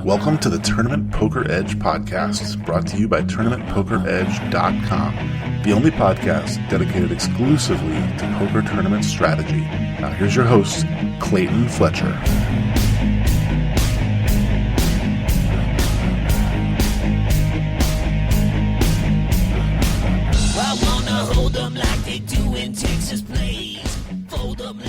Welcome to the Tournament Poker Edge podcast, brought to you by TournamentPokerEdge.com, the only podcast dedicated exclusively to poker tournament strategy. Now here's your host, Clayton Fletcher.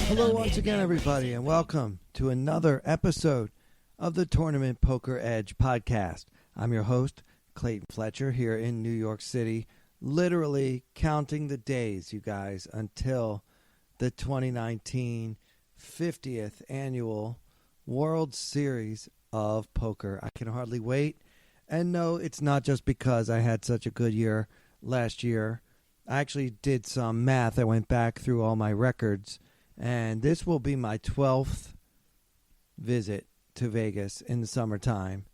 Hello once again, everybody, and welcome to another episode of the Tournament Poker Edge podcast. I'm your host, Clayton Fletcher, here in New York City, literally counting the days, you guys, until the 2019 50th Annual World Series of Poker. I can hardly wait. And no, it's not just because I had such a good year last year. I actually did some math. I went back through all my records, and this will be my 12th visit to Vegas in the summertime.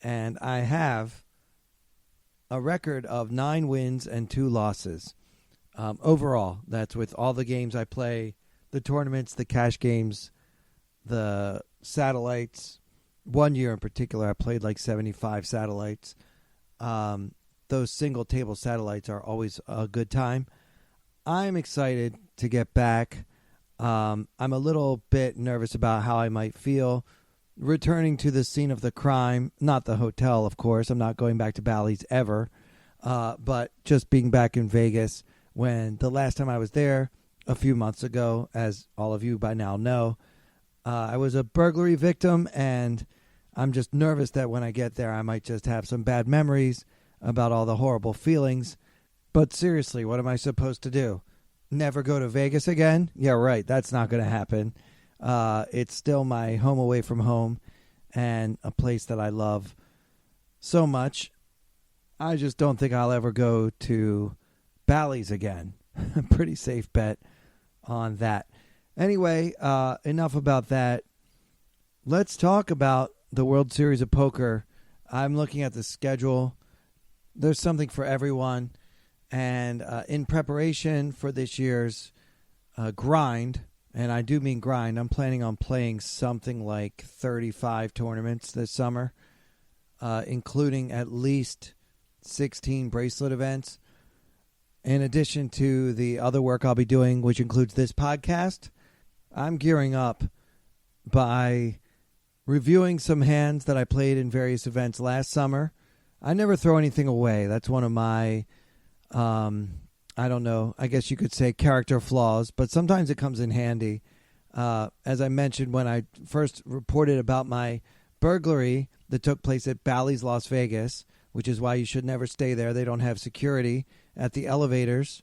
And I have a record of 9 wins and 2 losses. Overall, that's with all the games I play, the tournaments, the cash games, the satellites. One year in particular, I played like 75 satellites. Those single table satellites are always a good time. I'm excited to get back. I'm a little bit nervous about how I might feel returning to the scene of the crime. Not the hotel, of course. I'm not going back to Bally's ever. But just being back in Vegas when the last time I was there a few months ago, as all of you by now know, I was a burglary victim, and I'm just nervous that when I get there I might just have some bad memories about all the horrible feelings. But seriously, what am I supposed to do? Never go to Vegas again? Yeah, right. That's not going to happen. It's still my home away from home and a place that I love so much. I just don't think I'll ever go to Bally's again. Pretty safe bet on that. Anyway, enough about that. Let's talk about the World Series of Poker. I'm looking at the schedule. There's something for everyone. And in preparation for this year's grind, and I do mean grind, I'm planning on playing something like 35 tournaments this summer, including at least 16 bracelet events. In addition to the other work I'll be doing, which includes this podcast, I'm gearing up by reviewing some hands that I played in various events last summer. I never throw anything away. That's one of my I don't know, I guess you could say character flaws, but sometimes it comes in handy. As I mentioned when I first reported about my burglary that took place at Bally's Las Vegas, which is why you should never stay there. They don't have security at the elevators,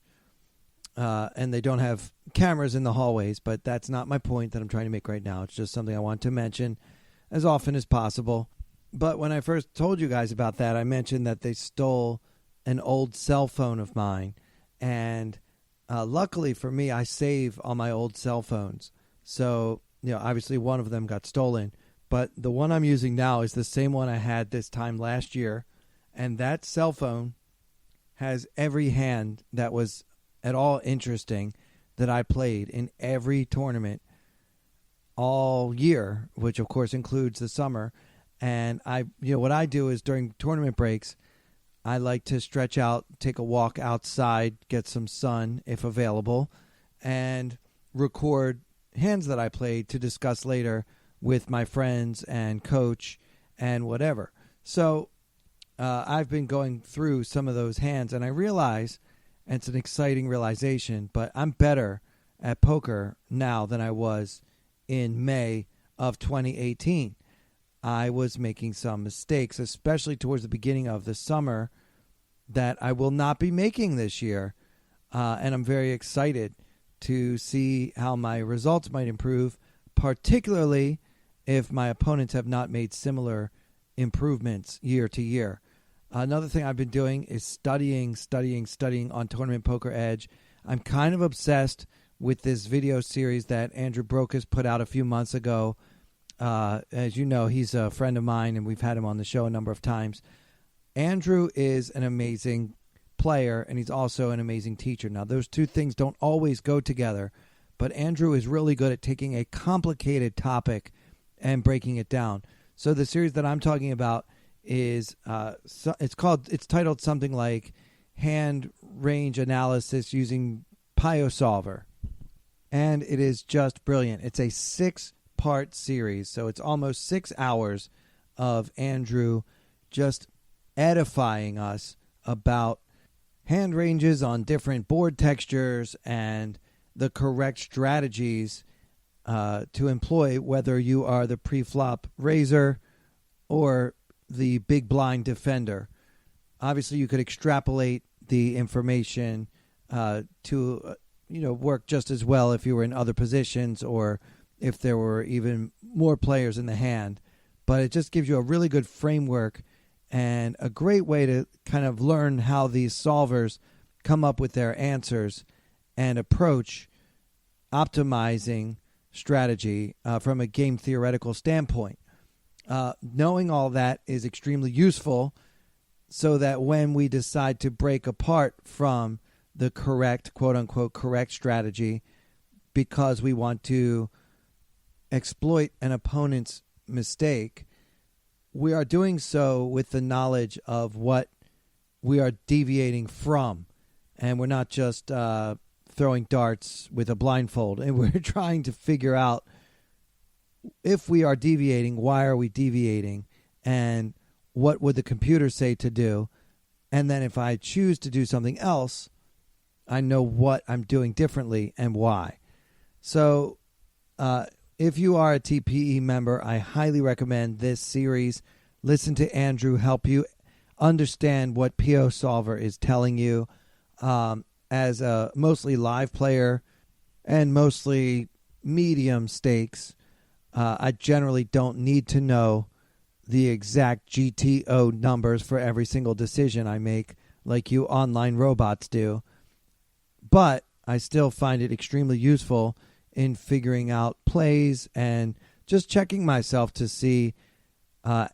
and they don't have cameras in the hallways, but that's not my point that I'm trying to make right now. It's just something I want to mention as often as possible. But when I first told you guys about that, I mentioned that they stole an old cell phone of mine, and luckily for me, I save on my old cell phones. So, obviously one of them got stolen, but the one I'm using now is the same one I had this time last year, and that cell phone has every hand that was at all interesting that I played in every tournament all year, which of course includes the summer. And what I do is during tournament breaks, I like to stretch out, take a walk outside, get some sun if available, and record hands that I played to discuss later with my friends and coach and whatever. So I've been going through some of those hands, and I realize, and it's an exciting realization, but I'm better at poker now than I was in May of 2018. I was making some mistakes, especially towards the beginning of the summer, that I will not be making this year. And I'm very excited to see how my results might improve, particularly if my opponents have not made similar improvements year to year. Another thing I've been doing is studying on Tournament Poker Edge. I'm kind of obsessed with this video series that Andrew Brokus put out a few months ago. As you know, he's a friend of mine, and we've had him on the show a number of times. Andrew is an amazing player, and he's also an amazing teacher. Now, those two things don't always go together, but Andrew is really good at taking a complicated topic and breaking it down. So the series that I'm talking about is it's titled something like Hand Range Analysis Using PioSolver, and it is just brilliant. It's a 6-part series, so it's almost 6 hours of Andrew just edifying us about hand ranges on different board textures and the correct strategies to employ, whether you are the pre-flop raiser or the big blind defender. Obviously, you could extrapolate the information to work just as well if you were in other positions or if there were even more players in the hand. But it just gives you a really good framework and a great way to kind of learn how these solvers come up with their answers and approach optimizing strategy from a game theoretical standpoint. Knowing all that is extremely useful so that when we decide to break apart from the correct, quote-unquote, correct strategy because we want to exploit an opponent's mistake, we are doing so with the knowledge of what we are deviating from. And we're not just throwing darts with a blindfold. And we're trying to figure out if we are deviating, why are we deviating? And what would the computer say to do? And then if I choose to do something else, I know what I'm doing differently and why. So if you are a TPE member, I highly recommend this series. Listen to Andrew help you understand what PioSolver is telling you. As a mostly live player and mostly medium stakes, I generally don't need to know the exact GTO numbers for every single decision I make like you online robots do. But I still find it extremely useful in figuring out plays and just checking myself to see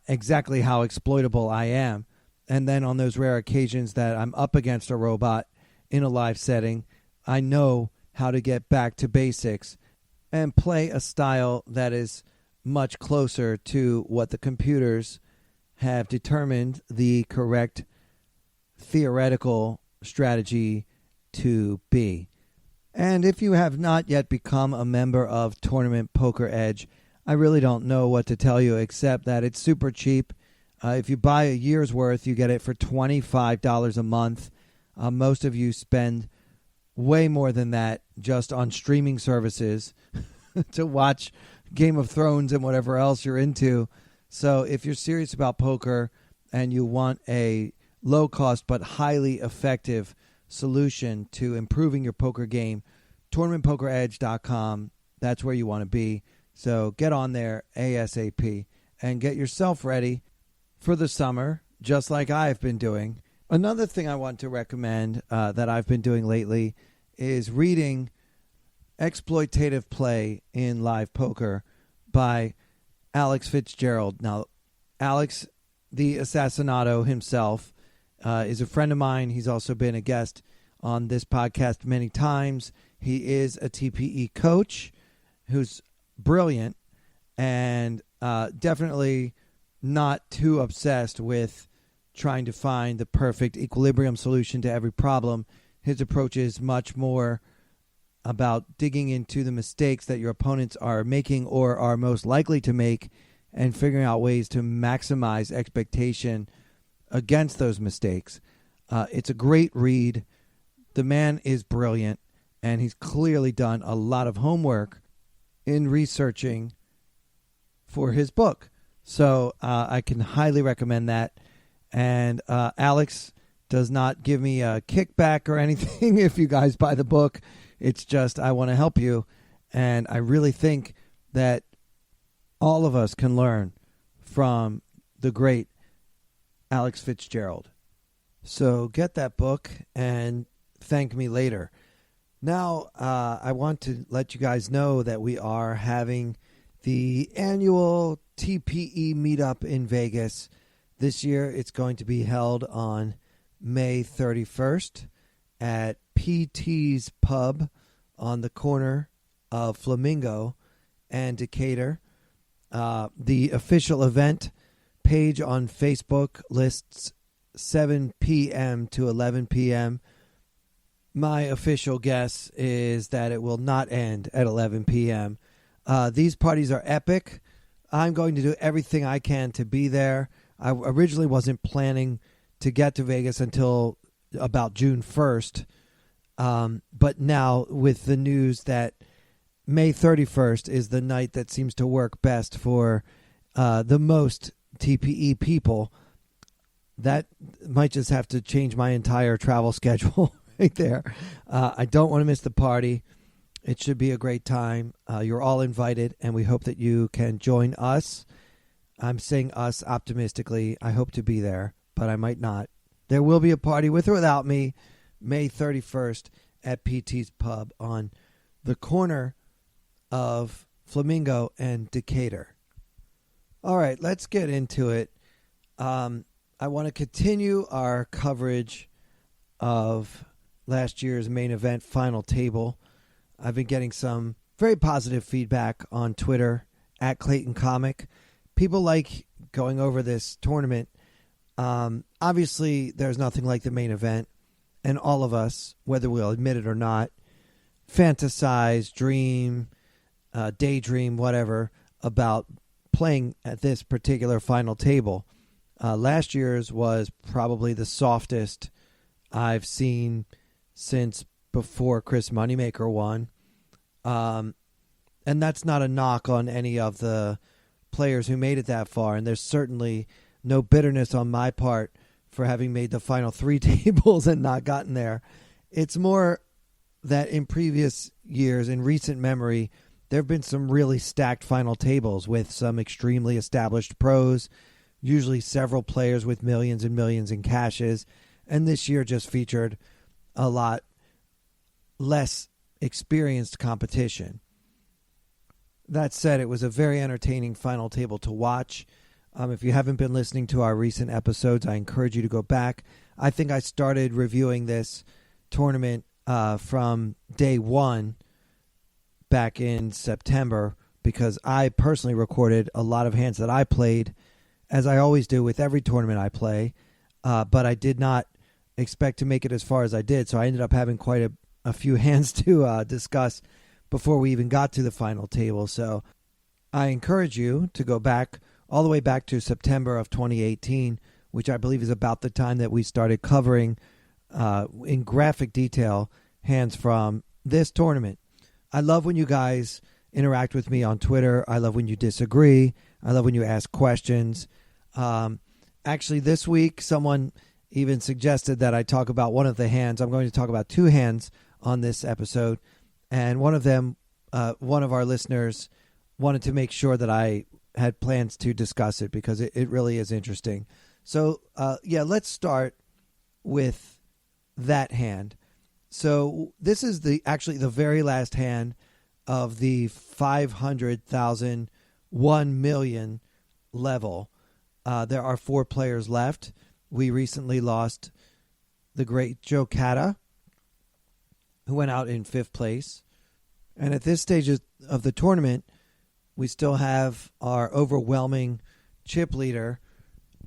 exactly how exploitable I am. And then on those rare occasions that I'm up against a robot in a live setting, I know how to get back to basics and play a style that is much closer to what the computers have determined the correct theoretical strategy to be. And if you have not yet become a member of Tournament Poker Edge, I really don't know what to tell you except that it's super cheap. If you buy a year's worth, you get it for $25 a month. Most of you spend way more than that just on streaming services to watch Game of Thrones and whatever else you're into. So if you're serious about poker and you want a low-cost but highly effective solution to improving your poker game, tournamentpokeredge.com, that's where you want to be. So get on there ASAP and get yourself ready for the summer, just like I've been doing. Another thing I want to recommend that I've been doing lately is reading Exploitative Play in Live Poker by Alex Fitzgerald. Now, Alex, the Assassinato himself, is a friend of mine. He's also been a guest on this podcast many times. He is a TPE coach who's brilliant and definitely not too obsessed with trying to find the perfect equilibrium solution to every problem. His approach is much more about digging into the mistakes that your opponents are making or are most likely to make and figuring out ways to maximize expectation against those mistakes. It's a great read. The man is brilliant, and he's clearly done a lot of homework in researching for his book. So I can highly recommend that. And Alex does not give me a kickback or anything if you guys buy the book. It's just I want to help you. And I really think that all of us can learn from the great Alex Fitzgerald. So get that book and thank me later. Now, I want to let you guys know that we are having the annual TPE meetup in Vegas. This year, it's going to be held on May 31st at PT's Pub on the corner of Flamingo and Decatur. The official event page on Facebook lists 7 p.m. to 11 p.m. My official guess is that it will not end at 11 p.m. These parties are epic. I'm going to do everything I can to be there. I originally wasn't planning to get to Vegas until about June 1st. But now with the news that May 31st is the night that seems to work best for the most TPE people, that might just have to change my entire travel schedule right there. I don't want to miss the party. It should be a great time. You're all invited, and we hope that you can join us. I'm saying us optimistically. I hope to be there, but I might not. There will be a party with or without me May 31st at PT's Pub on the corner of Flamingo and Decatur. All right, let's get into it. I want to continue our coverage of last year's main event final table. I've been getting some very positive feedback on Twitter at Clayton Comic. People like going over this tournament. Obviously, there's nothing like the main event, and all of us, whether we'll admit it or not, fantasize, dream, daydream, whatever, about playing at this particular final table. Last year's was probably the softest I've seen since before Chris Moneymaker won. And that's not a knock on any of the players who made it that far, and there's certainly no bitterness on my part for having made the final 3 tables and not gotten there. It's more that in previous years, in recent memory, there have been some really stacked final tables with some extremely established pros, usually several players with millions and millions in cashes, and this year just featured a lot less experienced competition. That said, it was a very entertaining final table to watch. If you haven't been listening to our recent episodes, I encourage you to go back. I think I started reviewing this tournament from day one back in September because I personally recorded a lot of hands that I played, as I always do with every tournament I play, but I did not expect to make it as far as I did, so I ended up having quite a few hands to discuss before we even got to the final table. So I encourage you to go back all the way back to September of 2018, which I believe is about the time that we started covering in graphic detail hands from this tournament. I love when you guys interact with me on Twitter. I love when you disagree. I love when you ask questions. Actually, this week, someone even suggested that I talk about one of the hands. I'm going to talk about 2 hands on this episode. And one of them, one of our listeners, wanted to make sure that I had plans to discuss it because it really is interesting. So, let's start with that hand. So this is actually the very last hand of the 500,000, 1 million level. There are 4 players left. We recently lost the great Joe Cata, who went out in 5th place. And at this stage of the tournament, we still have our overwhelming chip leader,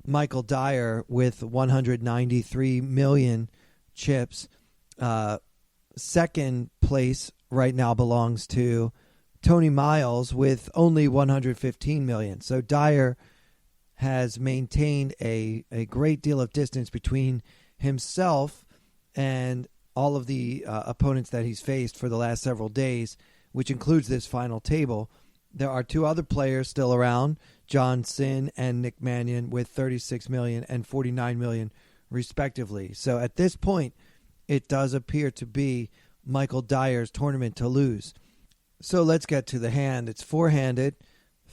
Michael Dyer, with 193 million chips. Second place right now belongs to Tony Miles with only 115 million. So Dyer has maintained a great deal of distance between himself and all of the opponents that he's faced for the last several days, which includes this final table. There are 2 other players still around, John Sin and Nick Mannion, with 36 million and 49 million respectively. So at this point, it does appear to be Michael Dyer's tournament to lose. So let's get to the hand. It's 4-handed,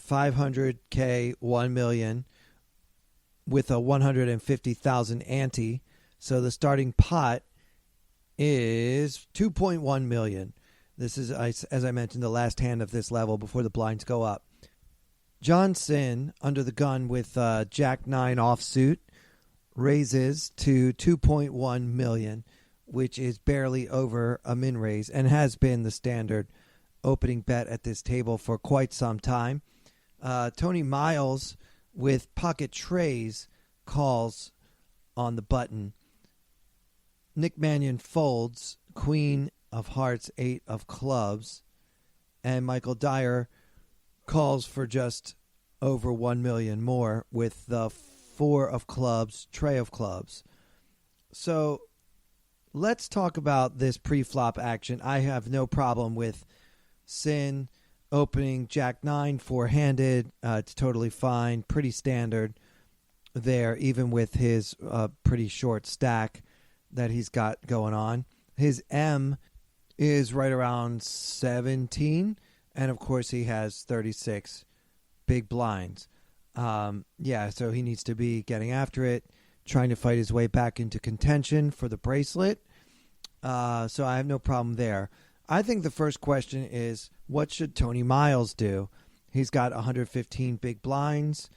500K, 1 million, with a 150,000 ante. So the starting pot is 2.1 million. This is, as I mentioned, the last hand of this level before the blinds go up. John Sin, under the gun with Jack 9 offsuit, raises to 2.1 million, which is barely over a min raise and has been the standard opening bet at this table for quite some time. Tony Miles with pocket trays calls on the button. Nick Mannion folds, queen of hearts, 8 of clubs. And Michael Dyer calls for just over 1 million more with the 4 of clubs, tray of clubs. So let's talk about this pre-flop action. I have no problem with Sin opening Jack 9 four-handed. It's totally fine, pretty standard there, even with his pretty short stack that he's got going on. His M is right around 17, and of course he has 36 big blinds. So he needs to be getting after it, trying to fight his way back into contention for the bracelet. So I have no problem there. I think the first question is, what should Tony Miles do? He's got 115 big blinds.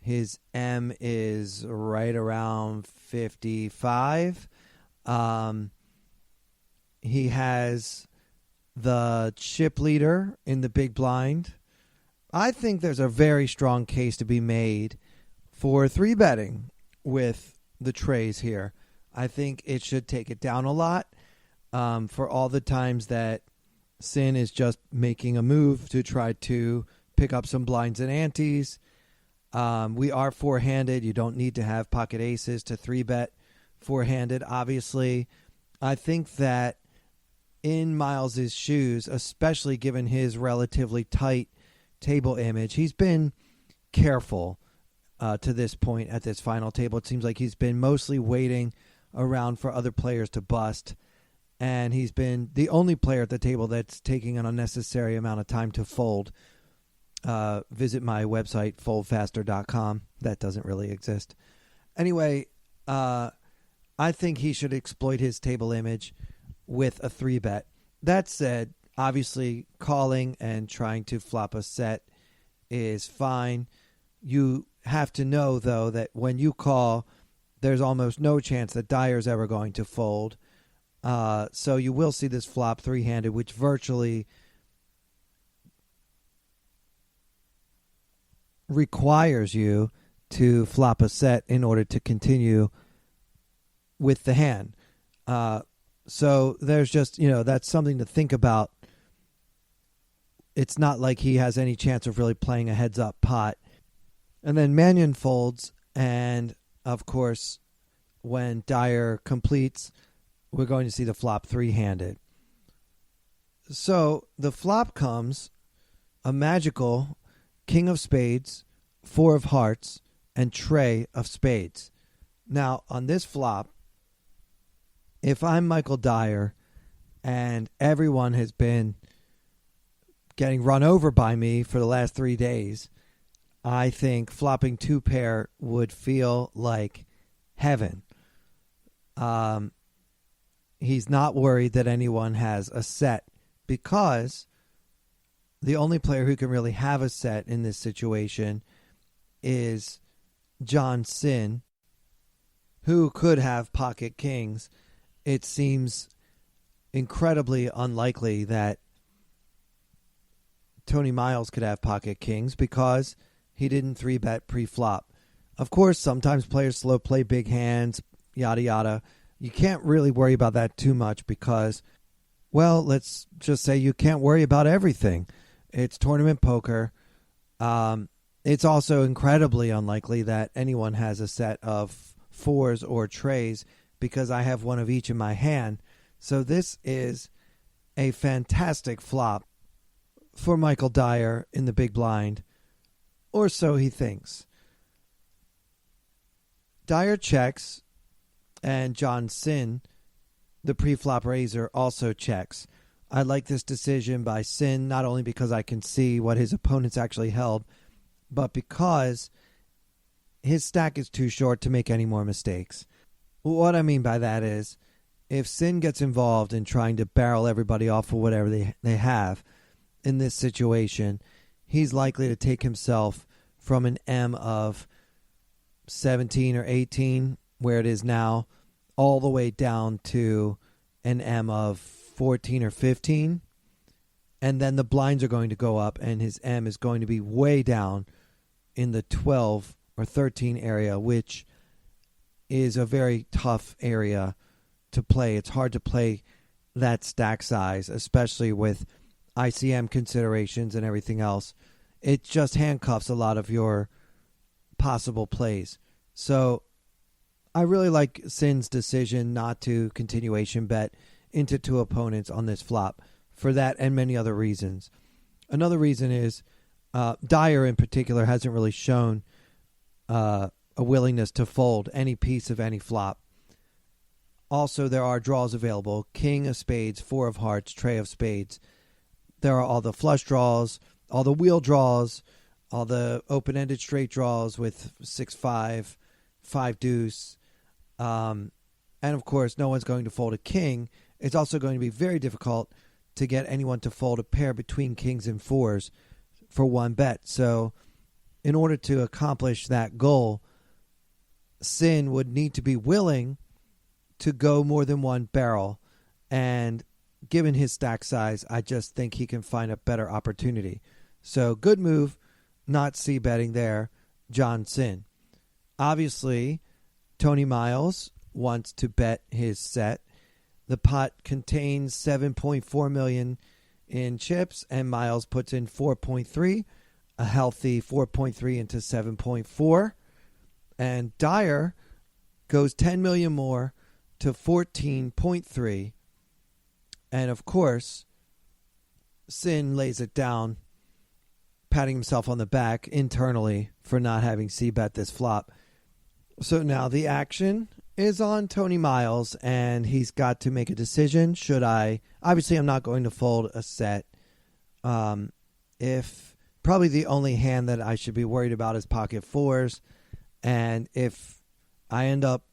His M is right around 55. He has the chip leader in the big blind. I think there's a very strong case to be made for 3-betting with the trays here. I think it should take it down a lot for all the times that Sin is just making a move to try to pick up some blinds and antes. We are four-handed. You don't need to have pocket aces to 3-bet four-handed, obviously. I think that in Miles's shoes, especially given his relatively tight table image, he's been careful to this point at this final table. It seems like he's been mostly waiting around for other players to bust, and he's been the only player at the table that's taking an unnecessary amount of time to fold. Visit my website, foldfaster.com. That doesn't really exist. Anyway, I think he should exploit his table image with a 3-bet. That said, obviously calling and trying to flop a set is fine. You have to know, though, that when you call, there's almost no chance that Dyer's ever going to fold. So you will see this flop 3-handed, which virtually requires you to flop a set in order to continue with the hand. So there's just, that's something to think about. It's not like he has any chance of really playing a heads-up pot. And then Mannion folds, and, of course, when Dyer completes, we're going to see the flop 3-handed. So the flop comes a magical king of spades, 4 of hearts, and tray of spades. Now, on this flop, if I'm Michael Dyer and everyone has been getting run over by me for the last 3 days, I think flopping 2-pair would feel like heaven. He's not worried that anyone has a set because the only player who can really have a set in this situation is John Sin, who could have pocket kings. It seems incredibly unlikely that Tony Miles could have pocket kings because he didn't 3-bet pre-flop. Of course, sometimes players slow play big hands, yada yada. You can't really worry about that too much because, well, let's just say you can't worry about everything. It's tournament poker. It's also incredibly unlikely that anyone has a set of 4s or trays because I have one of each in my hand. So this is a fantastic flop for Michael Dyer in the big blind, or so he thinks. Dyer checks, and John Sin, the pre-flop raiser, also checks. I like this decision by Sin, not only because I can see what his opponents actually held, but because his stack is too short to make any more mistakes. What I mean by that is, if Sin gets involved in trying to barrel everybody off for whatever they have in this situation, he's likely to take himself from an M of 17 or 18, where it is now, all the way down to an M of 14 or 15. and then the blinds are going to go up, and his M is going to be way down in the 12 or 13 area, which is a very tough area to play. It's hard to play that stack size, especially with ICM considerations and everything else. It just handcuffs a lot of your possible plays. So I really like Sin's decision not to continuation bet into two opponents on this flop for that and many other reasons. Another reason is Dyer in particular hasn't really shown a willingness to fold any piece of any flop. Also, there are draws available. King of spades, four of hearts, trey of spades. There are all the flush draws, all the wheel draws, all the open-ended straight draws with 6-5, 5 deuce. And, of course, no one's going to fold a king. It's also going to be very difficult to get anyone to fold a pair between kings and fours for one bet. So in order to accomplish that goal, Sin would need to be willing to go more than one barrel. And given his stack size, I just think he can find a better opportunity. So good move, not c-betting there, John Sin. Obviously, Tony Miles wants to bet his set. The pot contains 7.4 million in chips, and Miles puts in 4.3, a healthy 4.3 into 7.4. And Dyer goes 10 million more to 14.3. And of course, Sin lays it down, patting himself on the back internally for not having c-bet this flop. So now the action is on Tony Miles, and he's got to make a decision. Should I? Obviously, I'm not going to fold a set. If probably the only hand that I should be worried about is pocket fours. And if I end up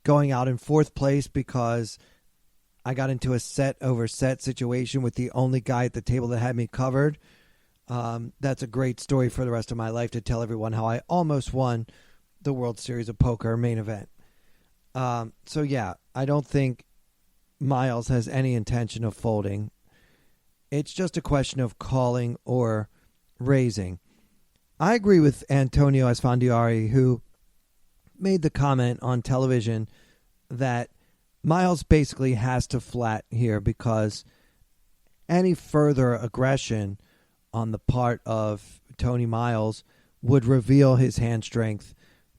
going out in fourth place because I got into a set over set situation with the only guy at the table that had me covered, that's a great story for the rest of my life to tell everyone how I almost won the World Series of Poker main event. So yeah, I don't think Miles has any intention of folding. It's just a question of calling or raising. I agree with Antonio Esfandiari, who made the comment on television that Miles basically has to flat here because any further aggression on the part of Tony Miles would reveal his hand strength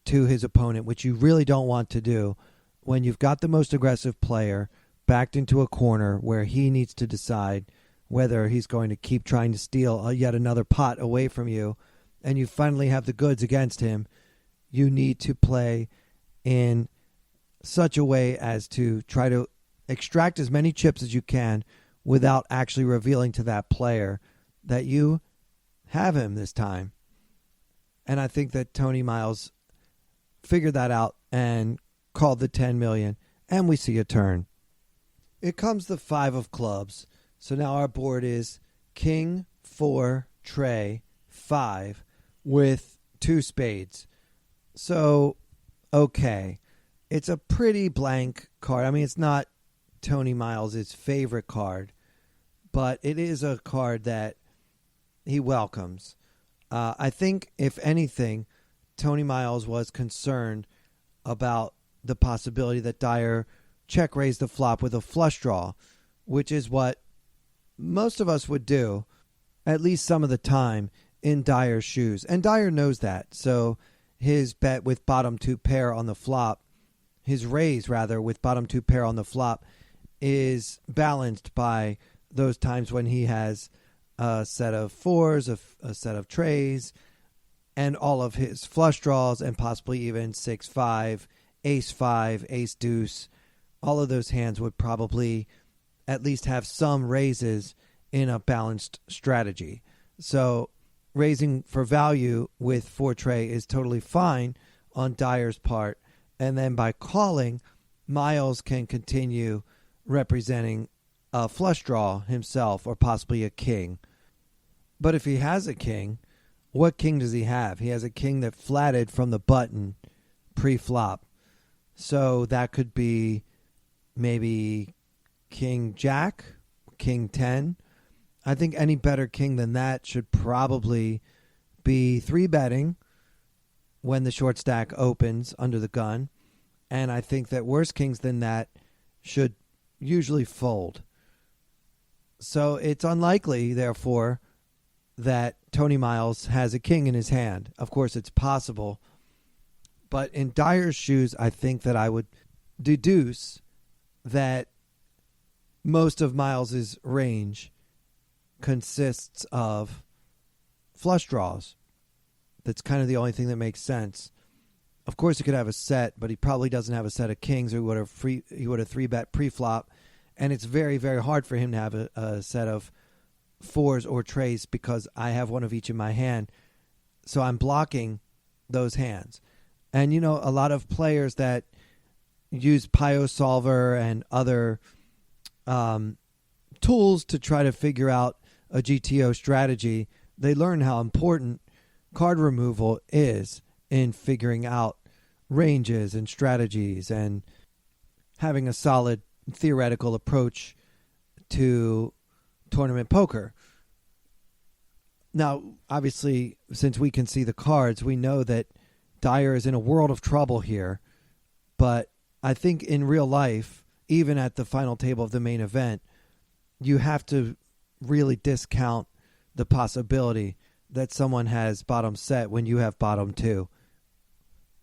to his opponent, which you really don't want to do when you've got the most aggressive player backed into a corner where he needs to decide whether he's going to keep trying to steal yet another pot away from you, and you finally have the goods against him. You need to play in such a way as to try to extract as many chips as you can without actually revealing to that player that you have him this time. And I think that Tony Miles figured that out and called the 10 million, and we see a turn. It comes the 5 of clubs. So now our board is king, 4, trey, 5 with 2 spades. So, okay. It's a pretty blank card. I mean, it's not Tony Miles' favorite card, but it is a card that he welcomes. I think, if anything, Tony Miles was concerned about the possibility that Dyer check raised the flop with a flush draw, which is what most of us would do, at least some of the time, in Dyer's shoes. And Dyer knows that. So his bet with bottom 2 pair on the flop, his raise rather with bottom 2 pair on the flop, is balanced by those times when he has a set of fours, a set of treys, and all of his flush draws, and possibly even 6-5, ace-5, ace-deuce. All of those hands would probably at least have some raises in a balanced strategy. So raising for value with 4 trey is totally fine on Dyer's part. And then by calling, Miles can continue representing a flush draw himself, or possibly a king. But if he has a king, what king does he have? He has a king that flatted from the button pre-flop. So that could be maybe king jack, king 10. I think any better king than that should probably be 3-betting when the short stack opens under the gun. And I think that worse kings than that should usually fold. So it's unlikely, therefore, that Tony Miles has a king in his hand. Of course, it's possible. But in Dyer's shoes, I think that I would deduce that most of Miles's range consists of flush draws. That's kind of the only thing that makes sense. Of course, he could have a set, but he probably doesn't have a set of kings, or he would have 3-bet pre-flop. And it's very, very hard for him to have a set of fours or trays because I have one of each in my hand. So I'm blocking those hands. And, you know, a lot of players that use Pio Solver and other tools to try to figure out a GTO strategy, they learn how important card removal is in figuring out ranges and strategies and having a solid theoretical approach to tournament poker. Now, obviously, since we can see the cards, we know that Dyer is in a world of trouble here. But I think in real life, even at the final table of the main event, you have to really discount the possibility that someone has bottom set when you have bottom two.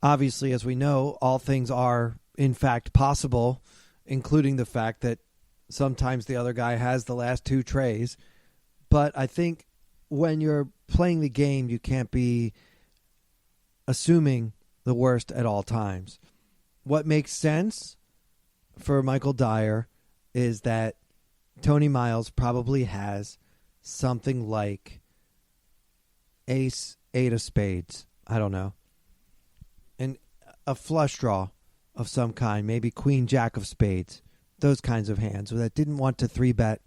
Obviously, as we know, all things are, in fact, possible, including the fact that sometimes the other guy has the last two trays. But I think when you're playing the game, you can't be assuming the worst at all times. What makes sense for Michael Dyer is that Tony Miles probably has something like ace, 8 of spades. I don't know. And a flush draw of some kind, maybe queen, jack of spades. Those kinds of hands that didn't want to 3-bet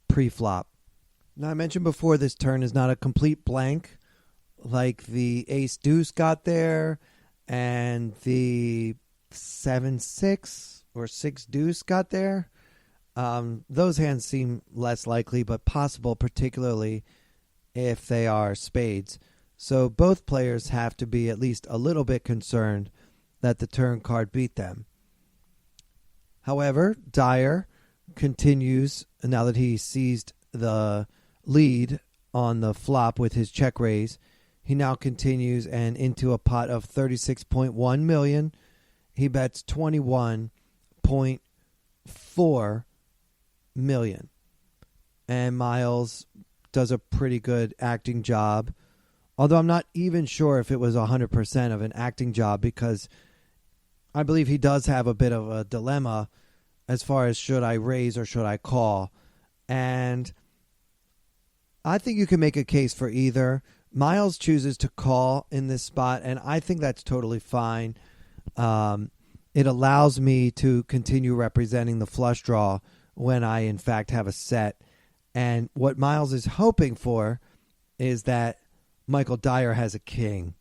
pre-flop. Now, I mentioned before this turn is not a complete blank like the ace deuce got there and the 7-6 or 6 deuce got there. Those hands seem less likely but possible, particularly if they are spades. So both players have to be at least a little bit concerned that the turn card beat them. However, Dyer continues, now that he seized the lead on the flop with his check raise, he now continues and into a pot of $36.1 million. He bets $21.4 million. And Miles does a pretty good acting job. Although I'm not even sure if it was 100% of an acting job, because I believe he does have a bit of a dilemma as far as should I raise or should I call. And I think you can make a case for either. Miles chooses to call in this spot, and I think that's totally fine. It allows me to continue representing the flush draw when I, in fact, have a set. And what Miles is hoping for is that Michael Dyer has a king.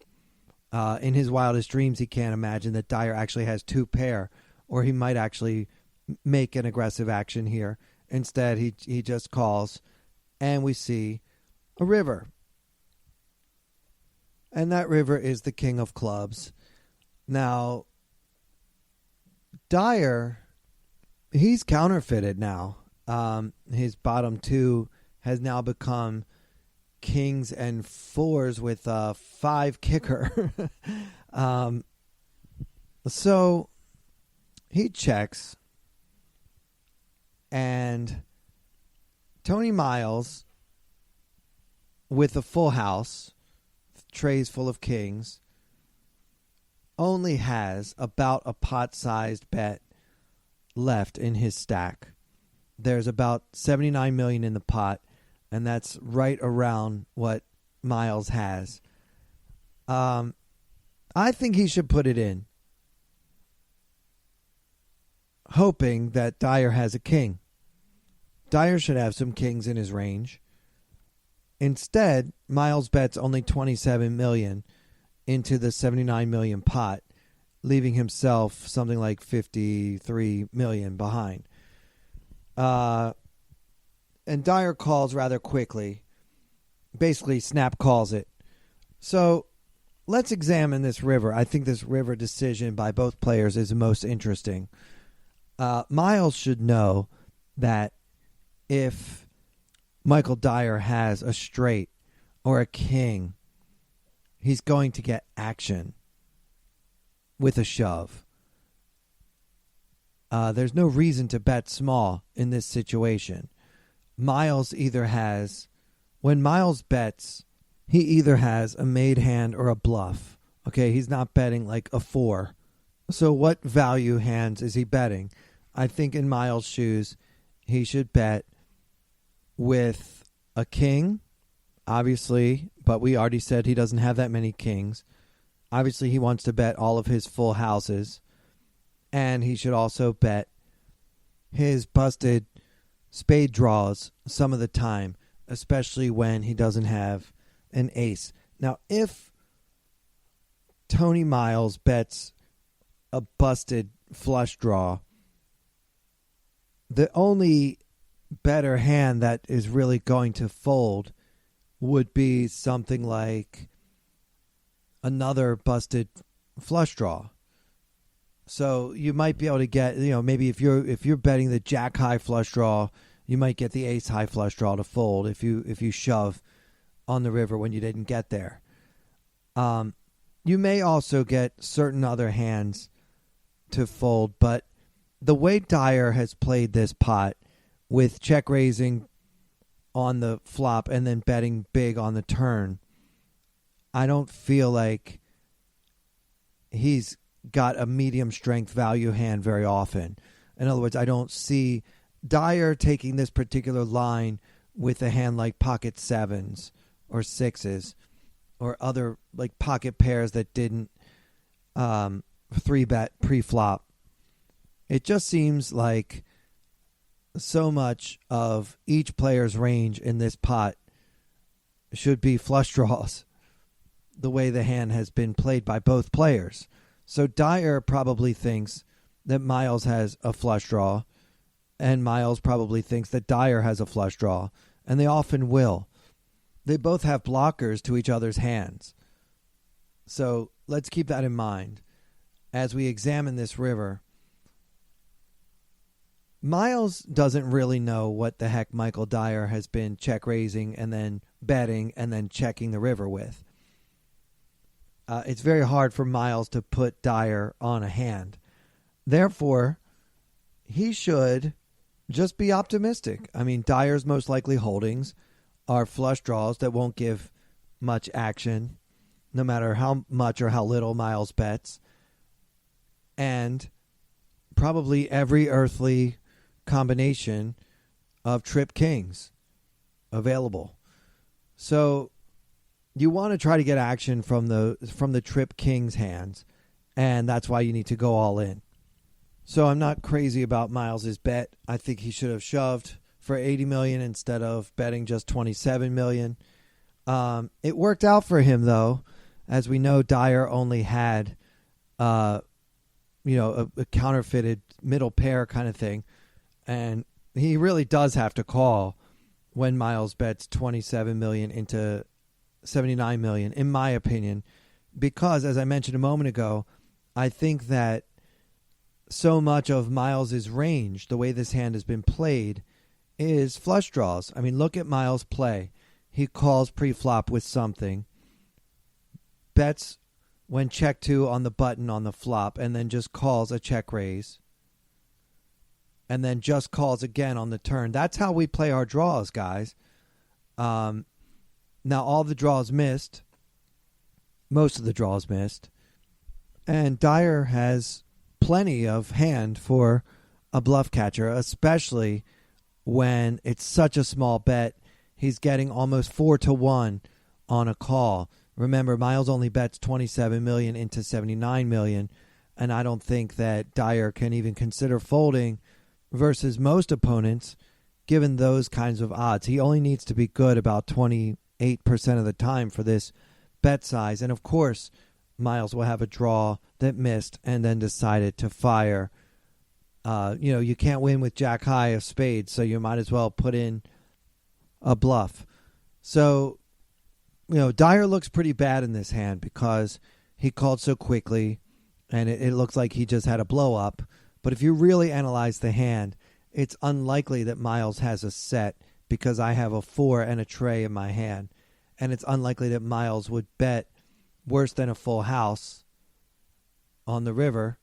In his wildest dreams, he can't imagine that Dyer actually has 2 pair, or he might actually make an aggressive action here. Instead, he just calls, and we see a river. And that river is the king of clubs. Now, Dyer, he's counterfeited now. His bottom 2 has now become kings and 4s with a 5 kicker. So he checks, and Tony Miles, with a full house, trays full of kings, only has about a pot-sized bet left in his stack. There's about $79 million in the pot, and that's right around what Miles has. I think he should put it in, hoping that Dyer has a king. Dyer should have some kings in his range. Instead, Miles bets only $27 million into the $79 million pot, leaving himself something like $53 million behind. And Dyer calls rather quickly. Basically, snap calls it. So let's examine this river. I think this river decision by both players is the most interesting. Miles should know that if Michael Dyer has a straight or a king, he's going to get action with a shove. There's no reason to bet small in this situation. Miles either has, when Miles bets, he either has a made hand or a bluff. Okay, he's not betting like a 4. So what value hands is he betting? I think in Miles' shoes, he should bet with a king, obviously, but we already said he doesn't have that many kings. Obviously, he wants to bet all of his full houses. And he should also bet his busted spade draws some of the time, especially when he doesn't have an ace. Now, if Tony Miles bets a busted flush draw, the only better hand that is really going to fold would be something like another busted flush draw. So you might be able to get, maybe if you're betting the jack high flush draw, you might get the ace high flush draw to fold if you shove on the river when you didn't get there. You may also get certain other hands to fold, but the way Dyer has played this pot with check raising on the flop and then betting big on the turn, I don't feel like he's got a medium strength value hand very often. In other words, I don't see Dyer taking this particular line with a hand like pocket 7s or 6s or other like pocket pairs that didn't 3-bet pre-flop. It just seems like so much of each player's range in this pot should be flush draws, the way the hand has been played by both players. So Dyer probably thinks that Miles has a flush draw, and Miles probably thinks that Dyer has a flush draw, and they often will. They both have blockers to each other's hands. So let's keep that in mind as we examine this river. Miles doesn't really know what the heck Michael Dyer has been check raising and then betting and then checking the river with. It's very hard for Miles to put Dyer on a hand. Therefore, he should just be optimistic. I mean, Dyer's most likely holdings are flush draws that won't give much action, no matter how much or how little Miles bets. And probably every earthly combination of trip kings available. So you want to try to get action from the trip king's hands, and that's why you need to go all in. So I'm not crazy about Miles's bet. I think he should have shoved for $80 million instead of betting just $27 million. It worked out for him though, as we know. Dyer only had, a counterfeited middle pair kind of thing, and he really does have to call when Miles bets $27 million into $79 million, in my opinion, because as I mentioned a moment ago, I think that so much of Miles's range, the way this hand has been played, is flush draws. I mean, look at Miles play. He calls pre-flop with something, bets when check 2 on the button on the flop, and then just calls a check raise, and then just calls again on the turn. That's how we play our draws, guys. Now, all the draws missed. Most of the draws missed. And Dyer has plenty of hand for a bluff catcher, especially when it's such a small bet. He's getting almost 4-1 on a call. Remember, Miles only bets $27 million into $79 million, and I don't think that Dyer can even consider folding versus most opponents, given those kinds of odds. He only needs to be good about 28% of the time for this bet size. And of course, Miles will have a draw that missed and then decided to fire. You can't win with jack high of spades, so you might as well put in a bluff. So, Dyer looks pretty bad in this hand because he called so quickly, and it looks like he just had a blow up. But if you really analyze the hand, it's unlikely that Miles has a set because I have a 4 and a tray in my hand. And it's unlikely that Miles would bet worse than a full house on the river.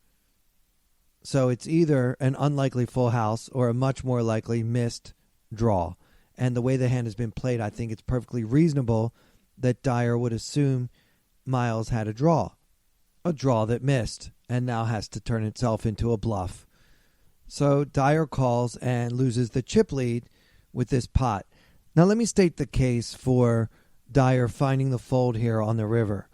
So it's either an unlikely full house or a much more likely missed draw. And the way the hand has been played, I think it's perfectly reasonable that Dyer would assume Miles had a draw that missed and now has to turn itself into a bluff. So Dyer calls and loses the chip lead with this pot. Now let me state the case for Dyer finding the fold here on the river.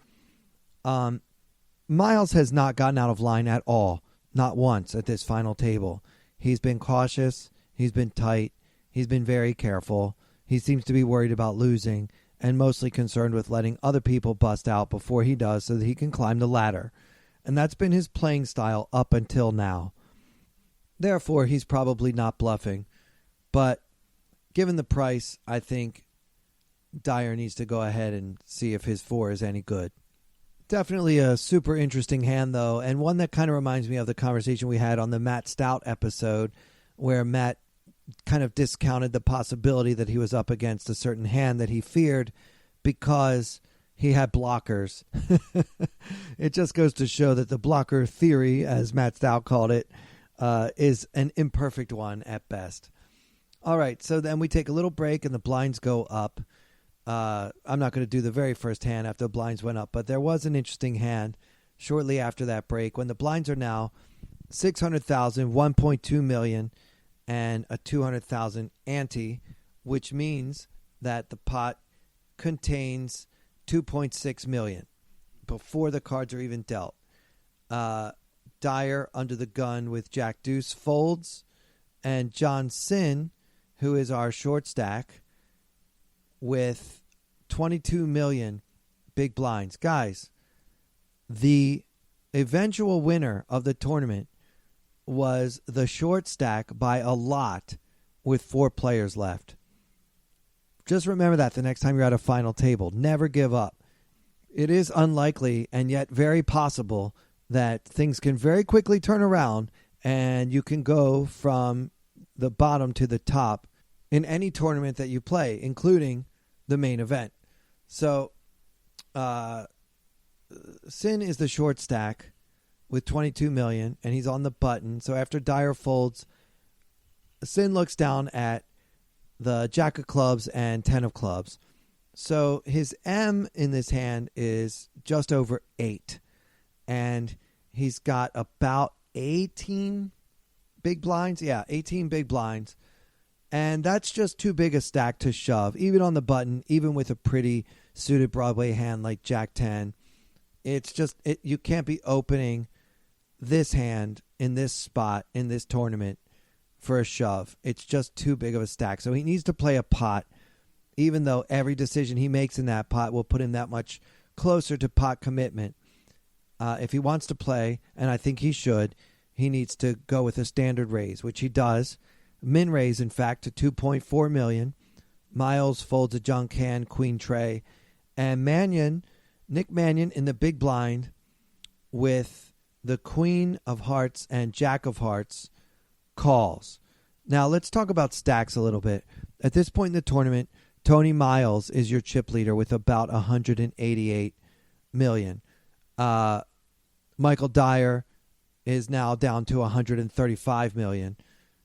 Miles has not gotten out of line at all, not once at this final table. He's been cautious, he's been tight, he's been very careful. He seems to be worried about losing and mostly concerned with letting other people bust out before he does so that he can climb the ladder. And that's been his playing style up until now. Therefore, he's probably not bluffing. But given the price, I think Dyer needs to go ahead and see if his 4 is any good. Definitely a super interesting hand, though, and one that kind of reminds me of the conversation we had on the Matt Stout episode, where Matt kind of discounted the possibility that he was up against a certain hand that he feared because he had blockers. It just goes to show that the blocker theory, as Matt Stout called it, is an imperfect one at best. All right, so then we take a little break and the blinds go up. I'm not going to do the very first hand after the blinds went up, but there was an interesting hand shortly after that break when the blinds are now 600,000, 1.2 million, and a 200,000 ante, which means that the pot contains 2.6 million before the cards are even dealt. Dyer under the gun with Jack Deuce folds, and John Sin, who is our short stack, with 22 million big blinds. Guys, the eventual winner of the tournament was the short stack by a lot with 4 players left. Just remember that the next time you're at a final table. Never give up. It is unlikely and yet very possible that things can very quickly turn around and you can go from the bottom to the top in any tournament that you play, including the main event. So, Sin is the short stack with 22 million, and he's on the button. So after Dyer folds, Sin looks down at the Jack of clubs and 10 of clubs. So his M in this hand is just over 8, and he's got about 18 big blinds. Yeah, 18 big blinds. And that's just too big a stack to shove, even on the button, even with a pretty suited Broadway hand like Jack 10. It's just, you can't be opening this hand in this spot in this tournament for a shove. It's just too big of a stack. So he needs to play a pot, even though every decision he makes in that pot will put him that much closer to pot commitment. If he wants to play, and I think he should, he needs to go with a standard raise, which he does. Min raise, in fact, to 2.4 million. Miles folds a junk hand, queen tray. And Nick Mannion in the big blind with the queen of hearts and jack of hearts calls. Now, let's talk about stacks a little bit. At this point in the tournament, Tony Miles is your chip leader with about 188 million. Michael Dyer is now down to 135 million.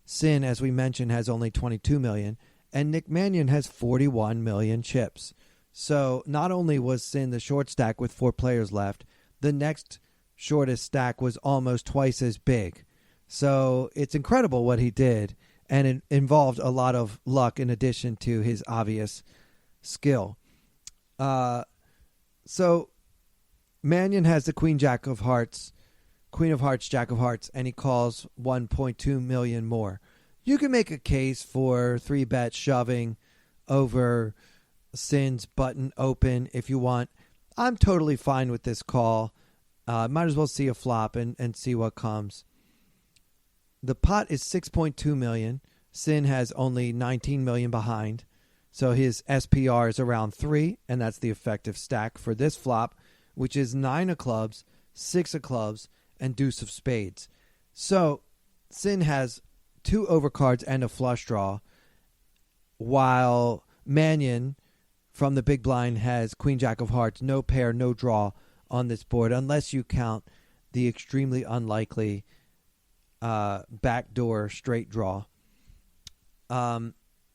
Sin, as we mentioned, has only 22 million. And Nick Mannion has 41 million chips. So not only was Sin the short stack with 4 players left, the next shortest stack was almost twice as big. So it's incredible what he did, and it involved a lot of luck in addition to his obvious skill. So Mannion has the queen jack of hearts, queen of hearts, jack of hearts, and he calls 1.2 million more. You can make a case for 3-bet shoving over Sin's button open if you want. I'm totally fine with this call. Might as well see a flop and see what comes. The pot is 6.2 million. Sin has only 19 million behind. So his SPR is around 3, and that's the effective stack for this flop, which is 9 of clubs, 6 of clubs, and deuce of spades. So Sin has 2 overcards and a flush draw, while Mannion from the big blind has queen jack of hearts, no pair, no draw on this board, unless you count the extremely unlikely backdoor straight draw.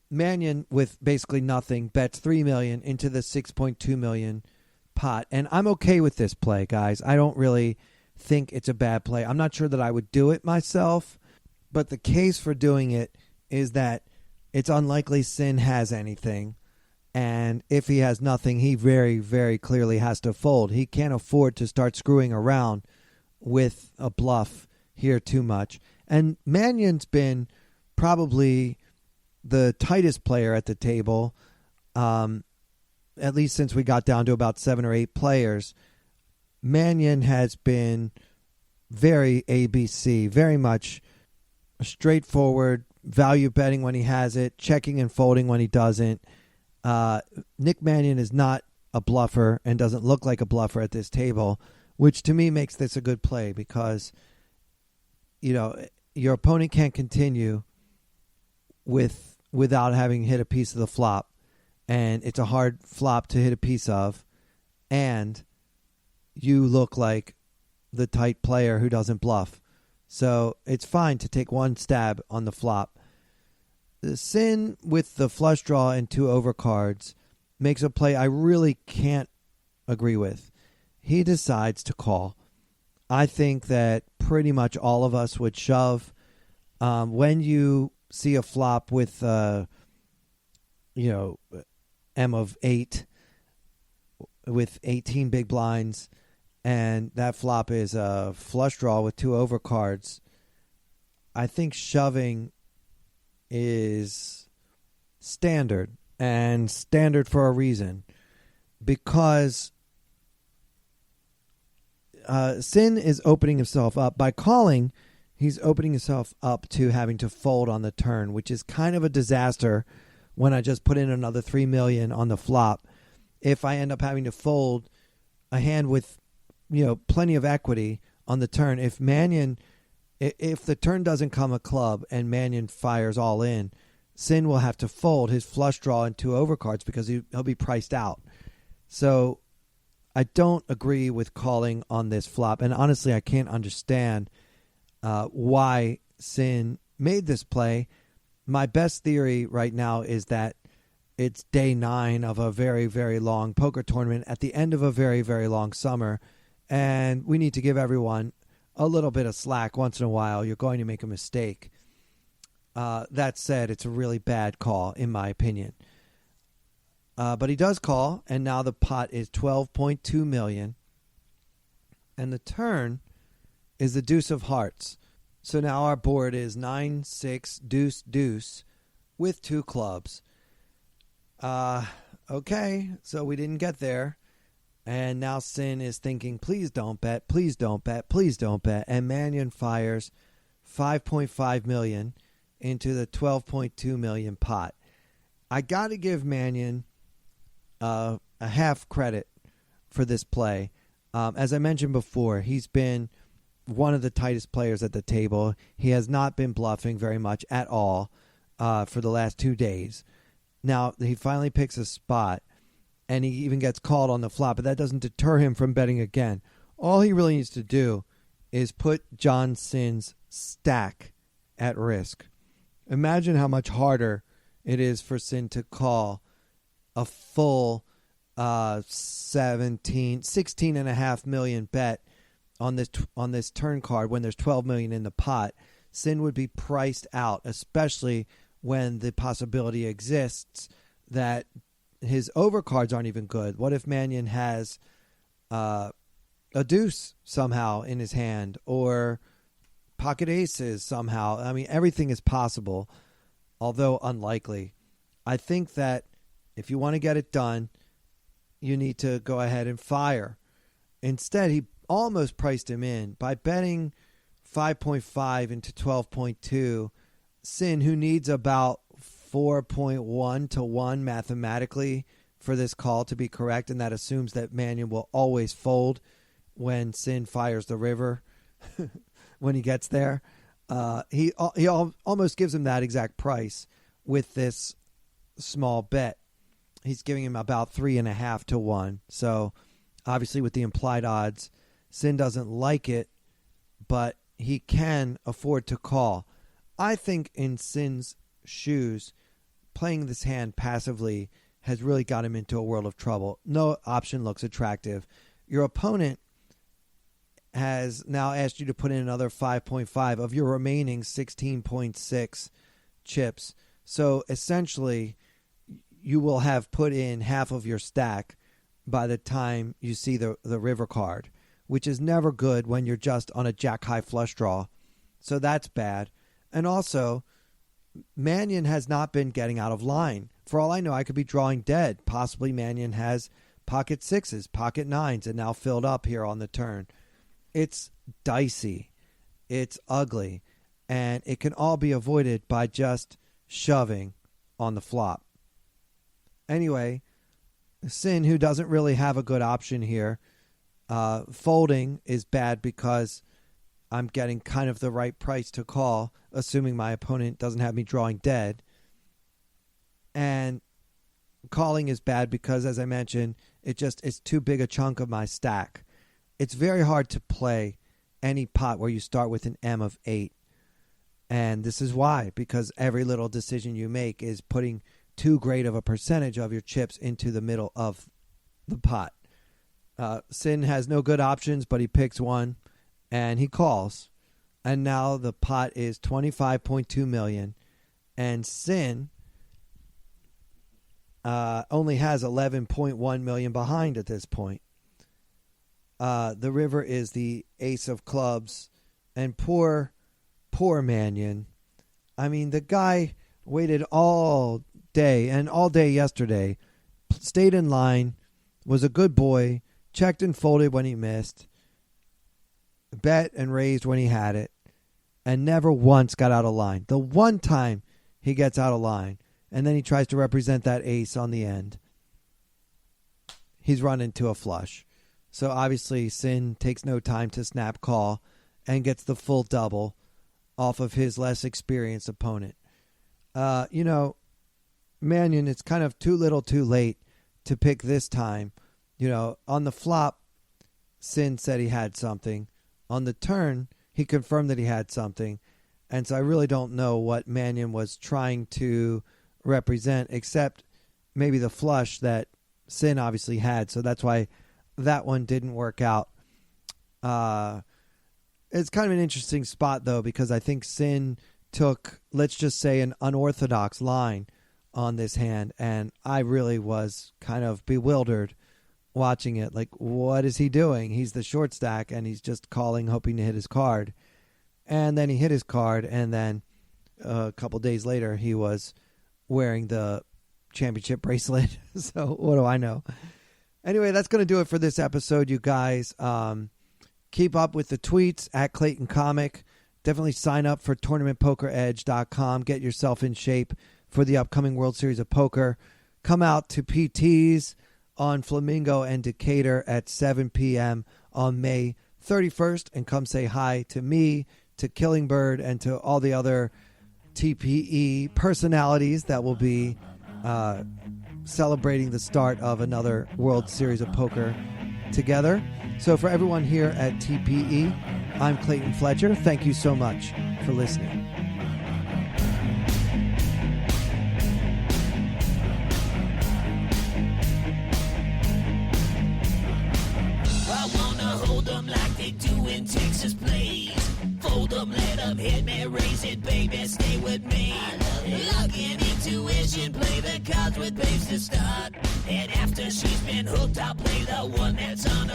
Mannion, with basically nothing, bets $3 million into the $6.2 million pot. And I'm okay with this play, guys. I don't really think it's a bad play. I'm not sure that I would do it myself, but the case for doing it is that it's unlikely Sin has anything. And if he has nothing, he very, very clearly has to fold. He can't afford to start screwing around with a bluff here too much. And Mannion's been probably the tightest player at the table, at least since we got down to about 7 or 8 players. Mannion has been very ABC, very much straightforward, value betting when he has it, checking and folding when he doesn't. Nick Mannion is not a bluffer and doesn't look like a bluffer at this table, which to me makes this a good play because, you know, your opponent can't continue without having hit a piece of the flop, and it's a hard flop to hit a piece of, and you look like the tight player who doesn't bluff. So it's fine to take one stab on the flop. The Sin with the flush draw and 2 overcards makes a play I really can't agree with. He decides to call. I think that pretty much all of us would shove. When you see a flop with, M of 8 with 18 big blinds, and that flop is a flush draw with 2 overcards, I think shoving is standard, and standard for a reason, because Sin is opening himself up. By calling, he's opening himself up to having to fold on the turn, which is kind of a disaster when I just put in another $3 million on the flop. If I end up having to fold a hand with, plenty of equity on the turn, if the turn doesn't come a club and Mannion fires all in, Sin will have to fold his flush draw and 2 overcards because he'll be priced out. So I don't agree with calling on this flop. And honestly, I can't understand why Sin made this play. My best theory right now is that it's day 9 of a very, very long poker tournament at the end of a very, very long summer. And we need to give everyone a little bit of slack once in a while. You're going to make a mistake. That said, it's a really bad call, in my opinion. But he does call, and now the pot is $12.2 million. And the turn is the deuce of hearts. So now our board is 9, 6, deuce, deuce with 2 clubs. Okay, so we didn't get there. And now Sin is thinking, please don't bet, please don't bet, please don't bet. And Mannion fires $5.5 million into the $12.2 million pot. I got to give Mannion a half credit for this play. As I mentioned before, he's been one of the tightest players at the table. He has not been bluffing very much at all for the last 2 days. Now, he finally picks a spot, and he even gets called on the flop, but that doesn't deter him from betting again. All he really needs to do is put John Sin's stack at risk. Imagine how much harder it is for Sin to call a full 16.5 million bet on this turn card when there's 12 million in the pot. Sin would be priced out, especially when the possibility exists that his overcards aren't even good. What if Mannion has a deuce somehow in his hand, or pocket aces somehow? I mean, everything is possible, although unlikely. I think that if you want to get it done, you need to go ahead and fire. Instead, he almost priced him in by betting 5.5 into 12.2. Sin, who needs about 4.1 to 1 mathematically for this call to be correct, and that assumes that Mannion will always fold when Sin fires the river when he gets there. He almost gives him that exact price with this small bet. He's giving him about 3.5 to 1. So obviously with the implied odds, Sin doesn't like it, but he can afford to call. I think in Sin's shoes, playing this hand passively has really got him into a world of trouble. No option looks attractive. Your opponent has now asked you to put in another 5.5 of your remaining 16.6 chips. So essentially, you will have put in half of your stack by the time you see the river card, which is never good when you're just on a jack-high flush draw. So that's bad. And also, Mannion has not been getting out of line. For all I know, I could be drawing dead. Possibly Mannion has pocket sixes, pocket nines, and now filled up here on the turn. It's dicey. It's ugly. And it can all be avoided by just shoving on the flop. Anyway, Sin, who doesn't really have a good option here, folding is bad because I'm getting kind of the right price to call, assuming my opponent doesn't have me drawing dead. And calling is bad because, as I mentioned, it's too big a chunk of my stack. It's very hard to play any pot where you start with an M of 8. And this is why, because every little decision you make is putting too great of a percentage of your chips into the middle of the pot. Sin has no good options, but he picks one, and he calls. And now the pot is $25.2 million, and Sin only has $11.1 million behind at this point. The river is the ace of clubs, and poor Mannion. I mean, the guy waited all day and all day yesterday, stayed in line, was a good boy, checked and folded when he missed, bet and raised when he had it, and never once got out of line. The one time he gets out of line, and then he tries to represent that ace on the end, he's run into a flush. So obviously Sin takes no time to snap call and gets the full double off of his less experienced opponent. Mannion, it's kind of too little too late to pick this time. On the flop, Sin said he had something. On the turn, he confirmed that he had something. And so I really don't know what Mannion was trying to represent, except maybe the flush that Sin obviously had. So that's why that one didn't work out. It's kind of an interesting spot, though, because I think Sin took, let's just say, an unorthodox line on this hand, and I really was kind of bewildered watching it. Like, what is he doing? He's the short stack, and he's just calling, hoping to hit his card. And then he hit his card, and then a couple days later, he was wearing the championship bracelet. So what do I know? Anyway, that's going to do it for this episode, you guys. Keep up with the tweets at Clayton Comic. Definitely sign up for tournamentpokeredge.com. Get yourself in shape for the upcoming World Series of Poker. Come out to PT's on Flamingo and Decatur at 7 p.m. on May 31st and come say hi to me, to Killingbird, and to all the other TPE personalities that will be celebrating the start of another World Series of Poker together. So for everyone here at TPE, I'm Clayton Fletcher. Thank you so much for listening. I wanna hold them like they do in Texas plays. Fold them, let them hit me, raise it, baby, stay with me. Luck and intuition, play the cards with babes to start. And after she's been hooked, I'll play the one that's on